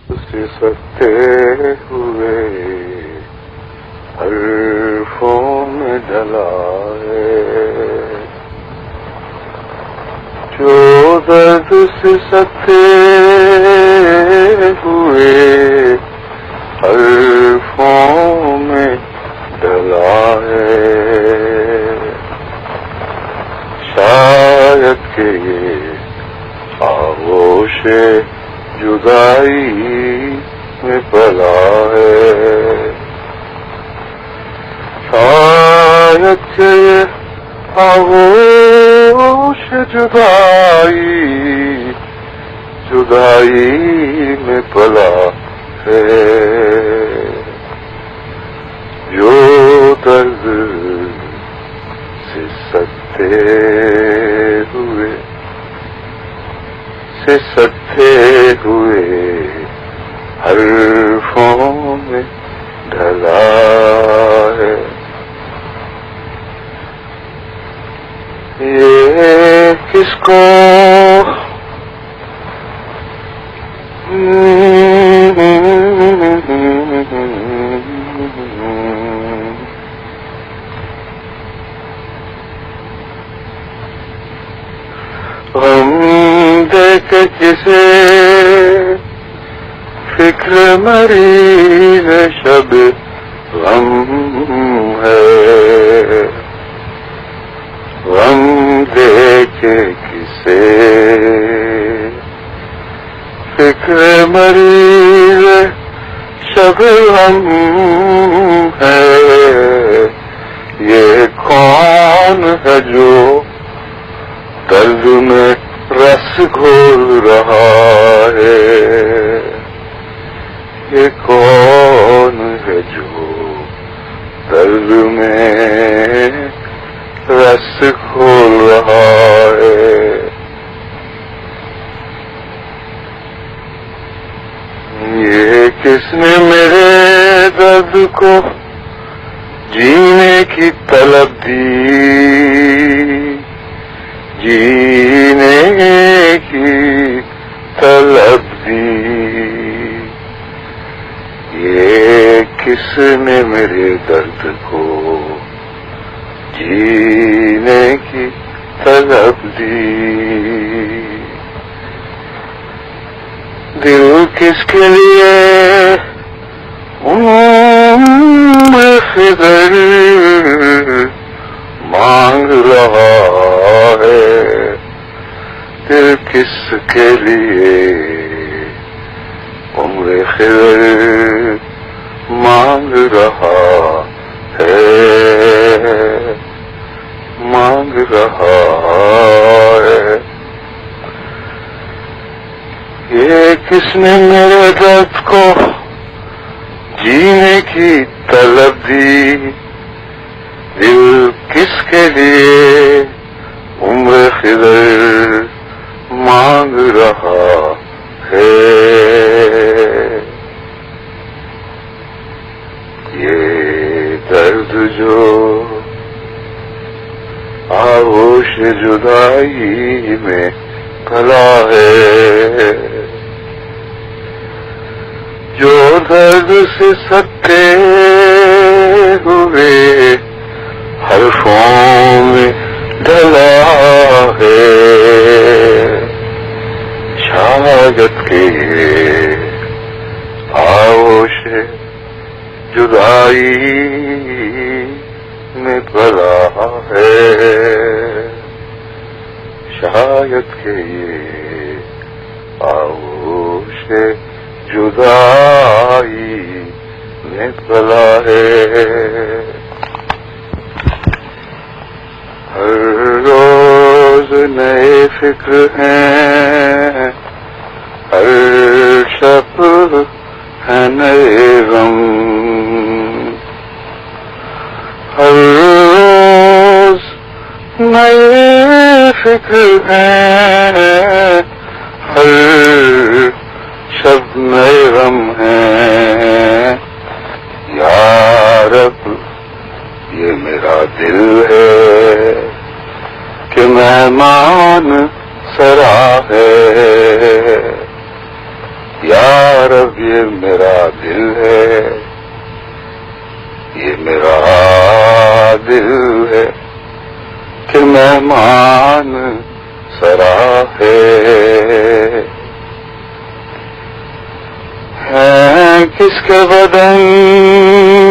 سکتے ہوئے حرفوں میں ڈلا ہے، جو درد سے سکتے ہوئے حرفوں میں ڈلا ہے، شاید کہ یہ آغوش جدائی میں پلا ہے، شاید کہ یہ آغوش جدائی میں پلا ہے، جو درد سے سکتے ہوئے حرفوں میں ڈھلا ہے، یہ کس کو غم دے کے کسے فکر مریض شب غم ہے، غم دے کے کسے فکر مریض شب غم ہے، یہ کون ہے جو درد میں رس گھول رہا ہے، یہ کون ہے جو درد میں رس گھول رہا ہے، یہ کس نے میرے درد کو جینے کی طلب دی، جینے کی طلب دی، یہ کس نے میرے درد کو جینے کی طلب دی، دل کس کے لیے خضر مانگ رہا ہے، دل کس کے لیے عمر خضر مانگ رہا ہے، مانگ رہا ہے، یہ کس نے میرے درد کو جینے کی طلب دی، دل کس کے لیے عمر خضر مانگ رہا ہے، یہ درد جو آغوش جدائی میں پلا ہے، جو درد سے سکتے ہوئے حرفوں میں ڈلا ہے، شاید کہ آغوش جدائی میں پلا ہے، شاید کہ آغوش جدائی میں پلا ہے، ہر روز نئے فکر ہیں، ہر شب ہے نئے غم، ہر روز نئے فکر ہیں، ہر شب نئے غم ہیں، یا رب یہ میرا دل ہے کہ مہمان سرا ہے، یا رب یہ میرا دل ہے، یہ میرا دل ہے کہ مہمان سرا ہے کس کے بدن